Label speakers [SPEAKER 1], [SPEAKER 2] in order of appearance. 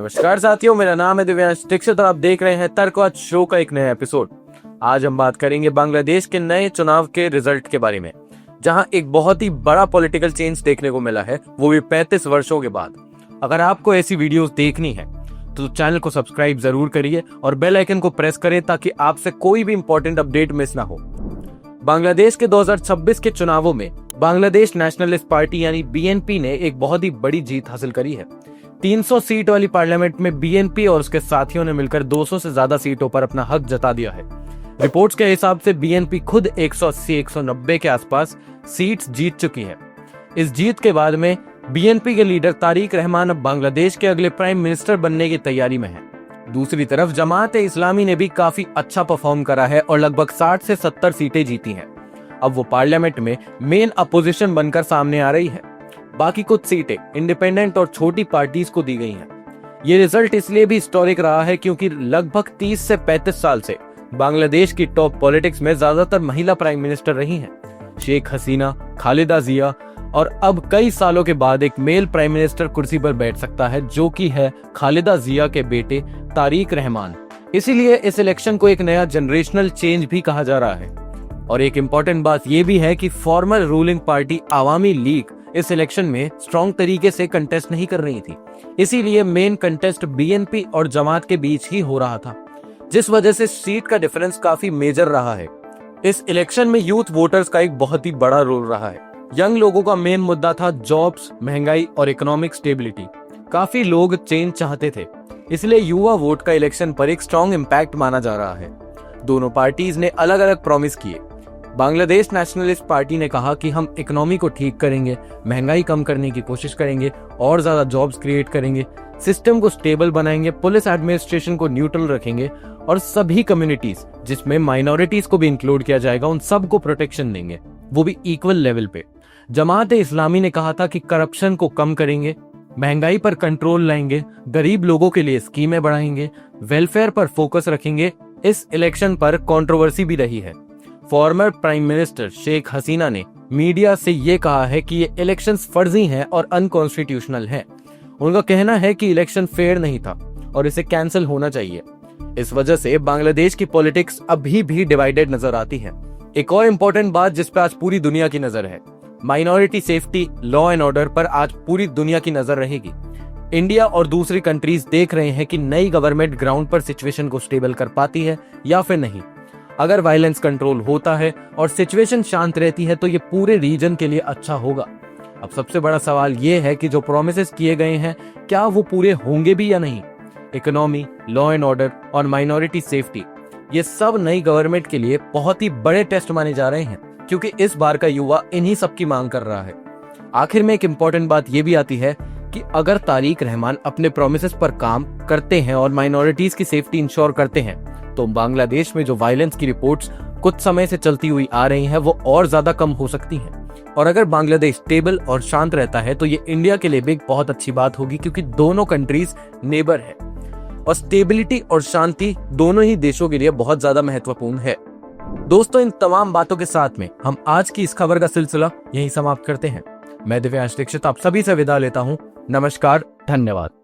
[SPEAKER 1] नमस्कार साथियों, मेरा नाम है दिव्यांश दीक्षित और आप देख रहे हैं तर्कवाद शो का एक नया एपिसोड। आज हम बात करेंगे बांग्लादेश के नए चुनाव के रिजल्ट के बारे में, जहां एक बहुत ही बड़ा पॉलिटिकल चेंज देखने को मिला है, वो भी 35 वर्षों के बाद। अगर आपको ऐसी वीडियोस देखनी है तो चैनल को सब्सक्राइब जरूर करिए और बेल आइकन को प्रेस करें ताकि आपसे कोई भी इंपॉर्टेंट अपडेट मिस ना हो। बांग्लादेश के 2026 के चुनावों में बांग्लादेश नेशनलिस्ट पार्टी यानी बीएनपी ने एक बहुत ही बड़ी जीत हासिल करी है। 300 सीट वाली पार्लियामेंट में बीएनपी और उसके साथियों ने मिलकर 200 से ज्यादा सीटों पर अपना हक जता दिया है। रिपोर्ट्स के हिसाब से बीएनपी खुद 180-190 के आसपास सीट्स जीत चुकी है। इस जीत के बाद में बीएनपी के लीडर तारिक रहमान अब बांग्लादेश के अगले प्राइम मिनिस्टर बनने की तैयारी में है। दूसरी तरफ जमात-ए-इस्लामी ने भी काफी अच्छा परफॉर्म करा है और लगभग 60 से 70 सीटें जीती हैं। अब वो पार्लियामेंट में मेन अपोजिशन बनकर सामने आ रही है। बाकी कुछ सीटें इंडिपेंडेंट और छोटी पार्टीज को दी गई हैं। ये रिजल्ट इसलिए भी हिस्टोरिक रहा है क्योंकि लगभग 30 से 35 साल से बांग्लादेश की टॉप पॉलिटिक्स में ज्यादातर महिला प्राइम मिनिस्टर रही हैं। शेख हसीना, खालिदा जिया और अब कई सालों के बाद एक मेल प्राइम मिनिस्टर कुर्सी पर बैठ सकता है, जो कि है खालिदा जिया के बेटे तारिक रहमान। इसीलिए इस इलेक्शन को एक नया जनरेशनल चेंज भी कहा जा रहा है। और एक इम्पोर्टेंट बात यह भी है कि farmer ruling party Awami league इस इलेक्शन में स्ट्रॉन्ग तरीके से कंटेस्ट नहीं कर रही थी। इसीलिए मेन कंटेस्ट बीएनपी और जमात के बीच ही हो रहा था, जिस वजह से सीट का डिफरेंस काफी मेजर रहा है। इस इलेक्शन में यूथ वोटर्स का एक बहुत ही बड़ा रोल रहा है। यंग लोगों का मेन मुद्दा था जॉब्स, महंगाई और इकोनॉमिक स्टेबिलिटी। काफी लोग चेंज चाहते थे, इसलिए युवा वोट का इलेक्शन पर एक स्ट्रॉन्ग इम्पैक्ट माना जा रहा है। दोनों पार्टीज ने अलग अलग प्रॉमिस किए। बांग्लादेश नेशनलिस्ट पार्टी ने कहा कि हम इकोनॉमी को ठीक करेंगे, महंगाई कम करने की कोशिश करेंगे और ज्यादा जॉब्स क्रिएट करेंगे, सिस्टम को स्टेबल बनाएंगे, पुलिस एडमिनिस्ट्रेशन को न्यूट्रल रखेंगे और सभी कम्युनिटीज, जिसमें माइनॉरिटीज को भी इंक्लूड किया जाएगा, उन सबको प्रोटेक्शन देंगे, वो भी इक्वल लेवल पे। जमात-ए-इस्लामी ने कहा था कि करप्शन को कम करेंगे, महंगाई पर कंट्रोल लाएंगे, गरीब लोगों के लिए स्कीमें बढ़ाएंगे, वेलफेयर पर फोकस रखेंगे। इस इलेक्शन पर कंट्रोवर्सी भी रही है। Former prime minister Sheikh Hasina ने मीडिया से ये कहा है कि ये इलेक्शंस फर्जी हैं और अनकॉन्स्टिट्यूशनल हैं। उनका कहना है कि इलेक्शन फेयर नहीं था और इसे कैंसिल होना चाहिए। इस वजह से बांग्लादेश की पॉलिटिक्स अभी भी डिवाइडेड नजर आती है। एक और इम्पोर्टेंट बात जिस पर आज पूरी दुनिया की नजर है, minority safety, law and order पर आज पूरी दुनिया की नजर रहेगी। इंडिया और दूसरी कंट्रीज देख रहे हैं कि नई गवर्नमेंट ग्राउंड पर सिचुएशन को स्टेबल कर पाती है या फिर नहीं। अगर वायलेंस कंट्रोल होता है और सिचुएशन शांत रहती है तो ये पूरे रीजन के लिए अच्छा होगा। अब सबसे बड़ा सवाल ये है कि जो प्रोमिसेस किए गए हैं, क्या वो पूरे होंगे भी या नहीं। इकोनॉमी, लॉ एंड ऑर्डर और माइनॉरिटी सेफ्टी, ये सब नई गवर्नमेंट के लिए बहुत ही बड़े टेस्ट माने जा रहे हैं, क्योंकि इस बार का युवा इन्हीं सब की मांग कर रहा है। आखिर में एक इम्पोर्टेंट बात यह भी आती है कि अगर तारिक रहमान अपने प्रोमिसेस पर काम करते हैं और माइनॉरिटीज की सेफ्टी इंश्योर करते हैं, तो बांग्लादेश में जो वायलेंस की रिपोर्ट्स कुछ समय से चलती हुई आ रही हैं, वो और ज्यादा कम हो सकती हैं। और अगर बांग्लादेश स्टेबल और शांत रहता है तो ये इंडिया के लिए भी बहुत अच्छी बात होगी, क्योंकि दोनों कंट्रीज नेबर है और स्टेबिलिटी और शांति दोनों ही देशों के लिए बहुत ज्यादा महत्वपूर्ण है। दोस्तों, इन तमाम बातों के साथ में हम आज की इस खबर का सिलसिला यहीं समाप्त करते हैं। मैं दिव्यांश दीक्षित आप सभी से विदा लेता हूं। नमस्कार, धन्यवाद।